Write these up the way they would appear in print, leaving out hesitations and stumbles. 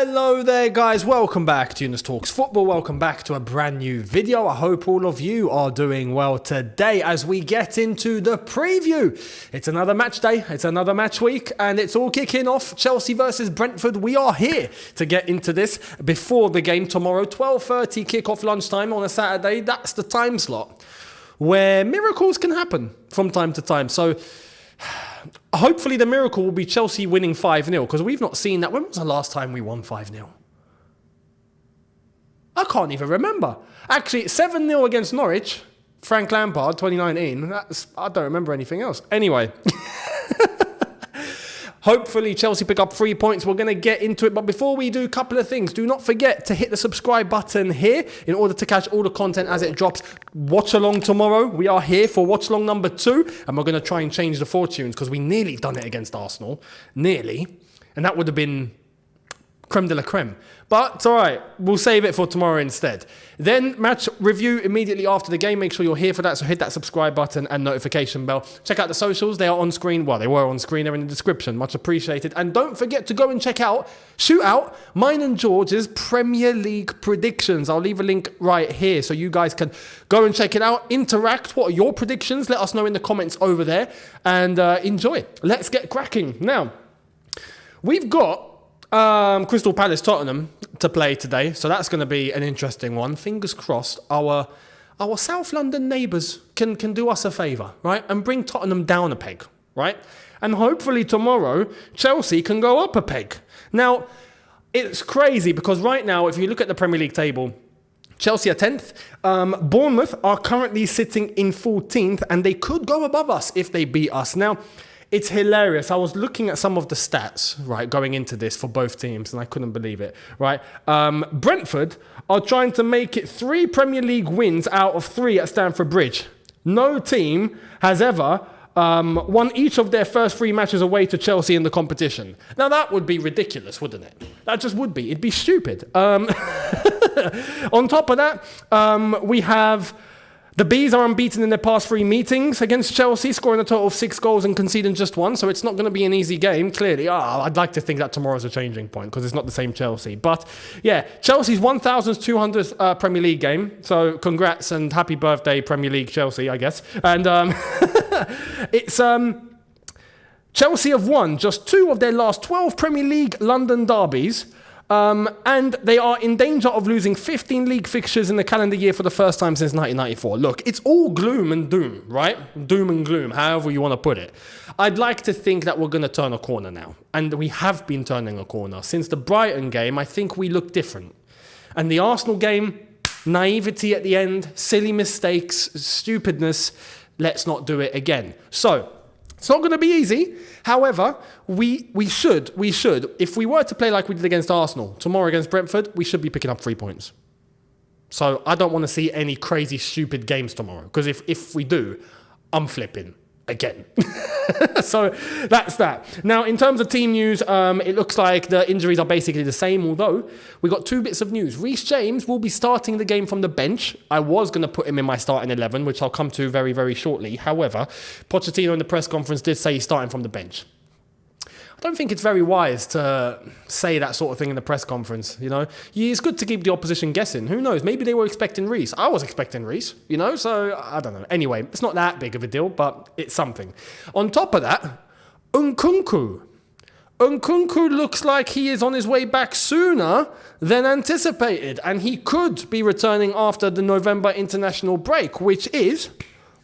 Hello there guys, welcome back to Younes Talks Football, welcome back to a brand new video. I hope all of you are doing well today as we get into the preview. It's another match day, it's another match week, and it's all kicking off. Chelsea versus Brentford. We are here to get into this before the game tomorrow, 12:30 kick-off lunchtime on a Saturday. That's the time slot where miracles can happen from time to time. So hopefully the miracle will be Chelsea winning 5-0 because we've not seen that. When was the last time we won 5-0? I can't even remember. Actually, 7-0 against Norwich, Frank Lampard, 2019. I don't remember anything else. Anyway. Hopefully Chelsea pick up 3 points. We're going to get into it. But before we do, a couple of things. Do not forget to hit the subscribe button here in order to catch all the content as it drops. Watch along tomorrow. We are here for watch along number 2. And we're going to try and change the fortunes because we nearly done it against Arsenal. Nearly. And that would have been creme de la creme. But it's all right. We'll save it for tomorrow instead. Then match review immediately after the game. Make sure you're here for that. So hit that subscribe button and notification bell. Check out the socials. They are on screen. Well, they were on screen. They're in the description. Much appreciated. And don't forget to go and check out Shootout, mine and George's Premier League predictions. I'll leave a link right here so you guys can go and check it out. Interact. What are your predictions? Let us know in the comments over there. And enjoy. Let's get cracking. Now, we've got Crystal Palace Tottenham to play today, so that's going to be an interesting one. Fingers crossed our South London neighbours can do us a favour, right, and bring Tottenham down a peg, right, and hopefully tomorrow Chelsea can go up a peg. Now it's crazy because right now if you look at the Premier League table, Chelsea are 10th, Bournemouth are currently sitting in 14th, and they could go above us if they beat us. Now it's hilarious. I was looking at some of the stats, right, going into this for both teams, and I couldn't believe it, right? Brentford are trying to make it 3 Premier League wins out of 3 at Stamford Bridge. No team has ever won each of their first 3 matches away to Chelsea in the competition. Now, that would be ridiculous, wouldn't it? That just would be. It'd be stupid. On top of that, we have the Bees are unbeaten in their past 3 meetings against Chelsea, scoring a total of 6 goals and conceding just 1. So it's not going to be an easy game, clearly. I'd like to think that tomorrow's a changing point because it's not the same Chelsea. But yeah, Chelsea's 1,200th Premier League game. So congrats and happy birthday, Premier League Chelsea, I guess. And it's Chelsea have won just 2 of their last 12 Premier League London derbies. And they are in danger of losing 15 league fixtures in the calendar year for the first time since 1994. Look, it's all gloom and doom, right? Doom and gloom, however you want to put it. I'd like to think that we're going to turn a corner now. And we have been turning a corner. Since the Brighton game, I think we look different. And the Arsenal game, naivety at the end, silly mistakes, stupidness. Let's not do it again. So it's not going to be easy. However, we should, if we were to play like we did against Arsenal, tomorrow against Brentford, we should be picking up 3 points. So I don't want to see any crazy, stupid games tomorrow. Because if we do, I'm flipping again. So that's that. Now, in terms of team news, it looks like the injuries are basically the same, although we got 2 bits of news. Reece James will be starting the game from the bench. I was going to put him in my starting 11, which I'll come to very, very shortly. However, Pochettino in the press conference did say he's starting from the bench. I don't think it's very wise to say that sort of thing in the press conference, you know. It's good to keep the opposition guessing. Who knows? Maybe they were expecting Reece. I was expecting Reece, you know, so I don't know. Anyway, it's not that big of a deal, but it's something. On top of that, Nkunku. Nkunku looks like he is on his way back sooner than anticipated, and he could be returning after the November international break, which is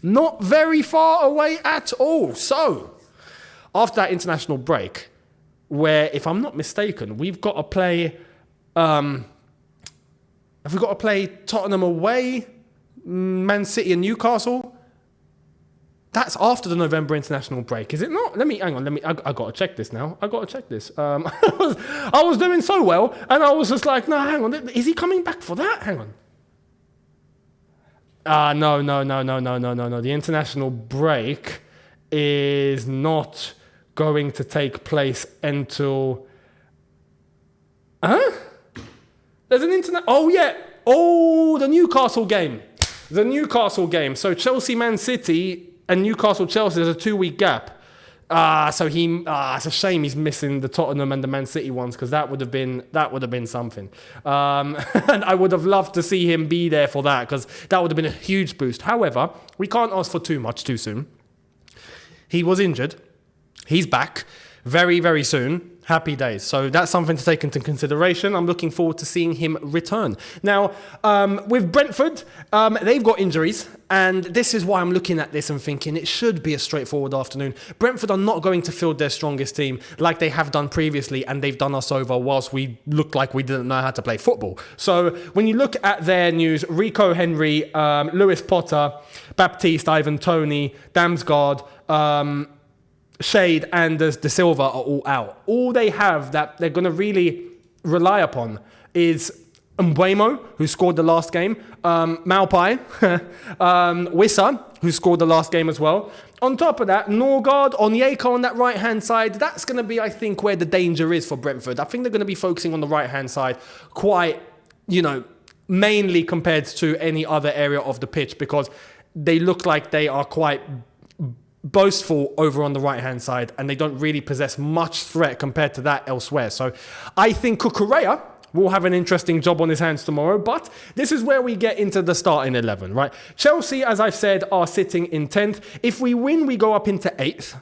not very far away at all. So after that international break, where, if I'm not mistaken, we've got to play, have we got to play Tottenham away, Man City and Newcastle? That's after the November international break, is it not? Hang on, I got to check this now. I got to check this. I was doing so well, and I was just like, no, hang on, is he coming back for that? Hang on. No. The international break is not going to take place until... There's an Oh, yeah. Oh, the Newcastle game. So Chelsea, Man City, and Newcastle, Chelsea, there's a 2-week gap. So it's a shame he's missing the Tottenham and the Man City ones, because that would have been something. And I would have loved to see him be there for that, because that would have been a huge boost. However, we can't ask for too much too soon. He was injured. He's back very, very soon. Happy days. So that's something to take into consideration. I'm looking forward to seeing him return. Now, with Brentford, they've got injuries, and this is why I'm looking at this and thinking it should be a straightforward afternoon. Brentford are not going to field their strongest team like they have done previously, and they've done us over whilst we looked like we didn't know how to play football. So when you look at their news, Rico Henry, Lewis Potter, Baptiste, Ivan Toney, Damsgaard, Shade and De Silva are all out. All they have that they're going to really rely upon is Mbeumo, who scored the last game, Maupai, Wissa, who scored the last game as well. On top of that, Norgard, Onyeka on that right-hand side. That's going to be, I think, where the danger is for Brentford. I think they're going to be focusing on the right-hand side quite, mainly compared to any other area of the pitch, because they look like they are quite boastful over on the right-hand side, and they don't really possess much threat compared to that elsewhere. So I think Cucurella will have an interesting job on his hands tomorrow, but this is where we get into the starting 11, right? Chelsea, as I've said, are sitting in 10th. If we win, we go up into 8th.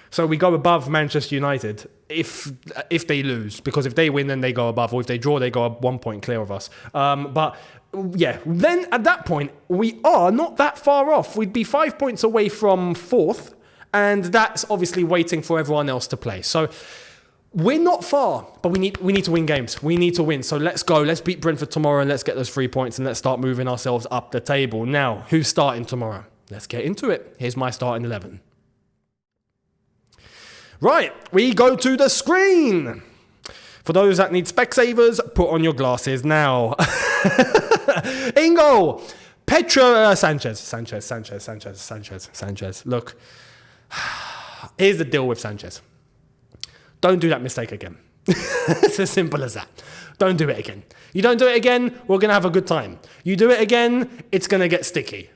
So we go above Manchester United if they lose, because if they win, then they go above, or if they draw, they go up 1 point clear of us. But yeah, then at that point, we are not that far off. We'd be 5 points away from 4th, and that's obviously waiting for everyone else to play. So we're not far, but we need to win games. We need to win. So let's go. Let's beat Brentford tomorrow, and let's get those 3 points, and let's start moving ourselves up the table. Now, who's starting tomorrow? Let's get into it. Here's my starting 11. Right, we go to the screen. For those that need Specsavers, put on your glasses now. In goal, Sanchez. Look, here's the deal with Sanchez. Don't do that mistake again. It's as simple as that. Don't do it again. You don't do it again, we're going to have a good time. You do it again, it's going to get sticky.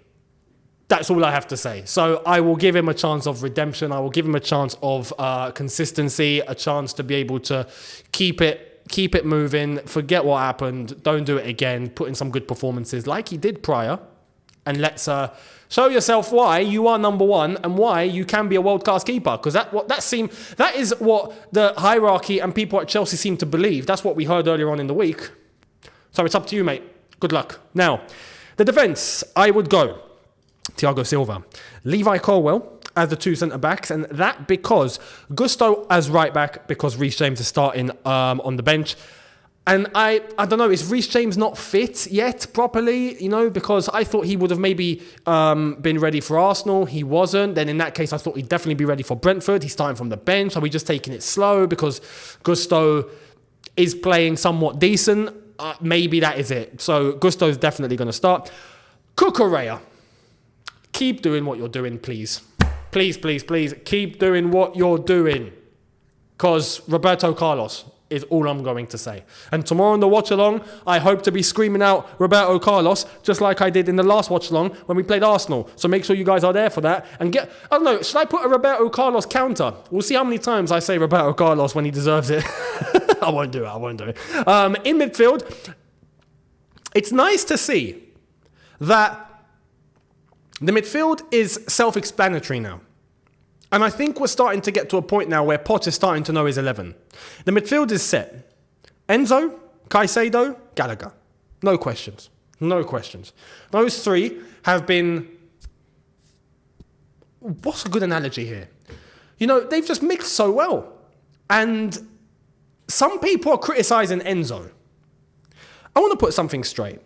That's all I have to say. So I will give him a chance of redemption. I will give him a chance of consistency, a chance to be able to keep it moving, forget what happened, don't do it again, put in some good performances like he did prior, and let's show yourself why you are number one and why you can be a world-class keeper, because that is what the hierarchy and people at Chelsea seem to believe. That's what we heard earlier on in the week. So it's up to you, mate. Good luck. Now, the defence, I would go Thiago Silva, Levi Colwill as the two centre-backs, and that because Gusto as right-back, because Reece James is starting on the bench. And I don't know, is Reece James not fit yet properly? Because I thought he would have maybe been ready for Arsenal. He wasn't. Then in that case, I thought he'd definitely be ready for Brentford. He's starting from the bench. Are we just taking it slow because Gusto is playing somewhat decent? Maybe that is it. So Gusto's definitely going to start. Cucurella. Keep doing what you're doing, please. Please, please, please. Keep doing what you're doing. Because Roberto Carlos is all I'm going to say. And tomorrow in the watch-along, I hope to be screaming out Roberto Carlos, just like I did in the last watch-along when we played Arsenal. So make sure you guys are there for that. And I don't know, should I put a Roberto Carlos counter? We'll see how many times I say Roberto Carlos when he deserves it. I won't do it. In midfield, it's nice to see that the midfield is self-explanatory now. And I think we're starting to get to a point now where Poch is starting to know his 11. The midfield is set. Enzo, Caicedo, Gallagher. No questions. Those three have been... What's a good analogy here? They've just mixed so well. And some people are criticising Enzo. I want to put something straight.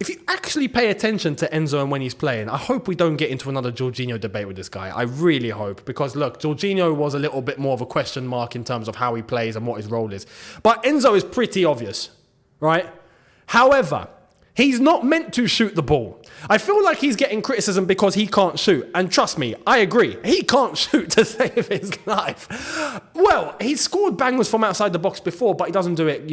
If you actually pay attention to Enzo and when he's playing, I hope we don't get into another Jorginho debate with this guy. I really hope. Because, look, Jorginho was a little bit more of a question mark in terms of how he plays and what his role is. But Enzo is pretty obvious, right? However, he's not meant to shoot the ball. I feel like he's getting criticism because he can't shoot. And trust me, I agree. He can't shoot to save his life. Well, he's scored bangers from outside the box before, but he doesn't do it,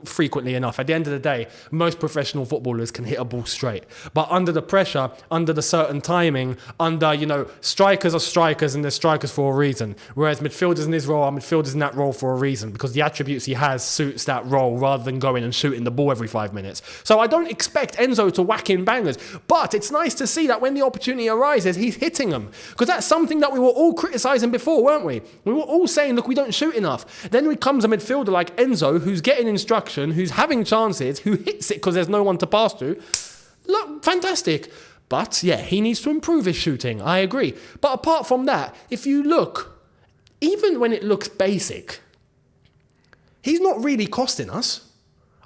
frequently enough. At the end of the day, most professional footballers can hit a ball straight. But under the pressure, under the certain timing, under, strikers are strikers and they're strikers for a reason. Whereas midfielders in his role are midfielders in that role for a reason, because the attributes he has suits that role rather than going and shooting the ball every 5 minutes. So I don't expect Enzo to whack in bangers, but it's nice to see that when the opportunity arises, he's hitting them. Because that's something that we were all criticising before, weren't we? We were all saying, look, we don't shoot enough. Then comes a midfielder like Enzo, who's getting instruction, who's having chances, who hits it because there's no one to pass to. Look, fantastic. But yeah, he needs to improve his shooting. I agree. But apart from that, if you look, even when it looks basic, he's not really costing us.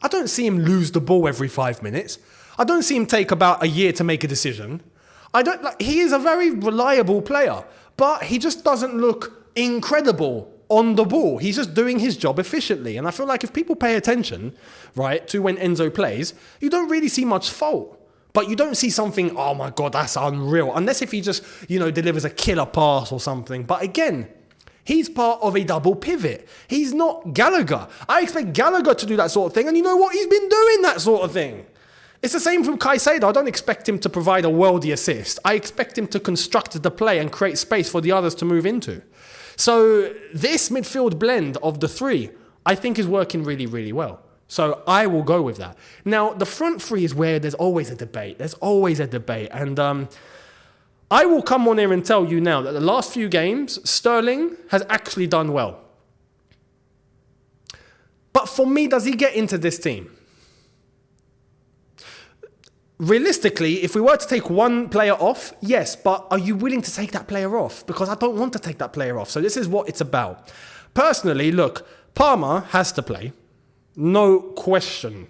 I don't see him lose the ball every 5 minutes. I don't see him take about a year to make a decision. He is a very reliable player, but he just doesn't look incredible on the ball. He's just doing his job efficiently. And I feel like if people pay attention, right, to when Enzo plays, you don't really see much fault. But you don't see something, oh my God, that's unreal. Unless if he just, delivers a killer pass or something. But again, he's part of a double pivot. He's not Gallagher. I expect Gallagher to do that sort of thing. And you know what? He's been doing that sort of thing. It's the same from Caicedo. I don't expect him to provide a worldy assist. I expect him to construct the play and create space for the others to move into. So this midfield blend of the three, I think is working really, really well. So I will go with that. Now, the front three is where there's always a debate. And I will come on here and tell you now that the last few games, Sterling has actually done well. But for me, does he get into this team? Realistically, if we were to take one player off, yes, but are you willing to take that player off? Because I don't want to take that player off. So this is what it's about. Personally, look, Palmer has to play. No question.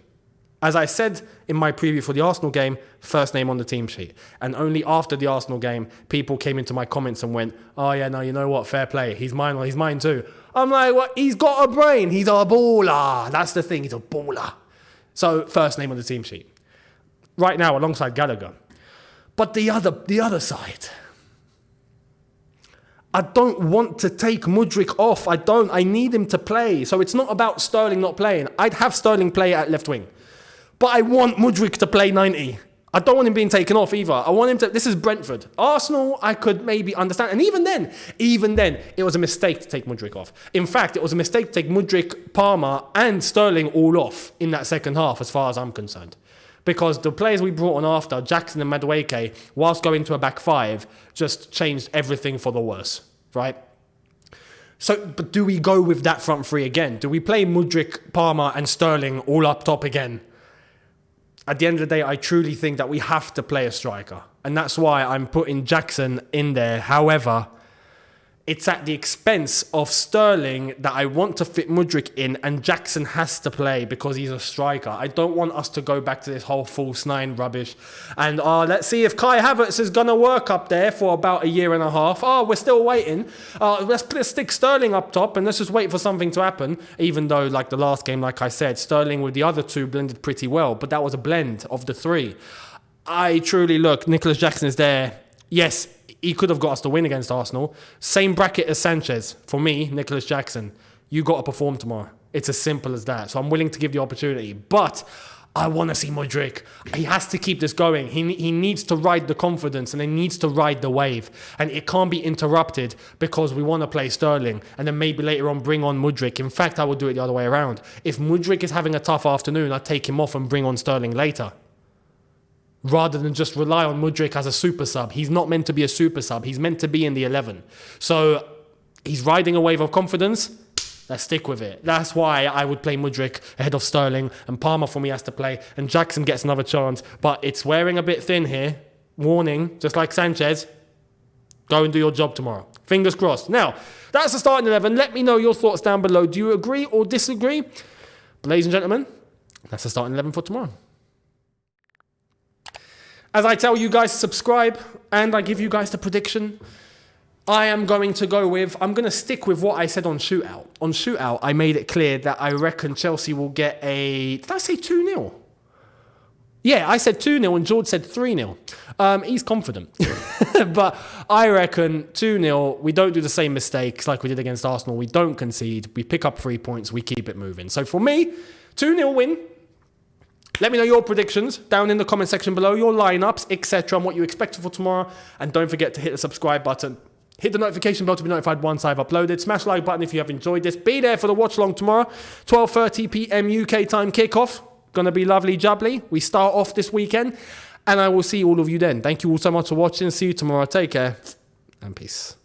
As I said in my preview for the Arsenal game, first name on the team sheet. And only after the Arsenal game, people came into my comments and went, oh yeah, no, you know what, fair play. He's mine too. I'm like, what? He's got a brain. He's a baller. That's the thing. He's a baller. So first name on the team sheet. Right now, alongside Gallagher. But the other side, I don't want to take Mudryk off. I need him to play. So it's not about Sterling not playing. I'd have Sterling play at left wing. But I want Mudryk to play 90. I don't want him being taken off either. I want him to... This is Brentford. Arsenal, I could maybe understand. And even then, it was a mistake to take Mudryk off. In fact, it was a mistake to take Mudryk, Palmer and Sterling all off in that second half, as far as I'm concerned. Because the players we brought on after, Jackson and Madueke, whilst going to a back five, just changed everything for the worse, right? So, but do we go with that front three again? Do we play Mudryk, Palmer and Sterling all up top again? At the end of the day, I truly think that we have to play a striker. And that's why I'm putting Jackson in there. However, it's at the expense of Sterling that I want to fit Mudryk in, and Jackson has to play because he's a striker. I don't want us to go back to this whole false nine rubbish. And let's see if Kai Havertz is going to work up there for about a year and a half. We're still waiting. Let's stick Sterling up top and let's just wait for something to happen. Even though, like the last game, like I said, Sterling with the other two blended pretty well, but that was a blend of the three. I truly look, Nicholas Jackson is there. Yes, he could have got us to win against Arsenal. Same bracket as Sanchez. For me, Nicholas Jackson, you got to perform tomorrow. It's as simple as that. So I'm willing to give the opportunity. But I want to see Mudryk. He has to keep this going. He needs to ride the confidence and he needs to ride the wave. And it can't be interrupted because we want to play Sterling and then maybe later on bring on Mudryk. In fact, I would do it the other way around. If Mudryk is having a tough afternoon, I'd take him off and bring on Sterling later, rather than just rely on Mudryk as a super sub. He's not meant to be a super sub. He's meant to be in the 11. So he's riding a wave of confidence. Let's stick with it. That's why I would play Mudryk ahead of Sterling, and Palmer for me has to play, and Jackson gets another chance. But it's wearing a bit thin here. Warning, just like Sanchez, go and do your job tomorrow. Fingers crossed. Now, that's the starting 11. Let me know your thoughts down below. Do you agree or disagree? But ladies and gentlemen, that's the starting 11 for tomorrow. As I tell you guys to subscribe and I give you guys the prediction, I'm going to stick with what I said on Shootout. On Shootout, I made it clear that I reckon Chelsea will get did I say 2-0? Yeah, I said 2-0 and George said 3-0. He's confident. But I reckon 2-0, we don't do the same mistakes like we did against Arsenal. We don't concede. We pick up 3 points. We keep it moving. So for me, 2-0 win. Let me know your predictions down in the comment section below, your lineups, etc., and what you expect for tomorrow. And don't forget to hit the subscribe button. Hit the notification bell to be notified once I've uploaded. Smash the like button if you have enjoyed this. Be there for the watch along tomorrow. 12:30 p.m. UK time kickoff. Gonna be lovely jubbly. We start off this weekend. And I will see all of you then. Thank you all so much for watching. See you tomorrow. Take care. And peace.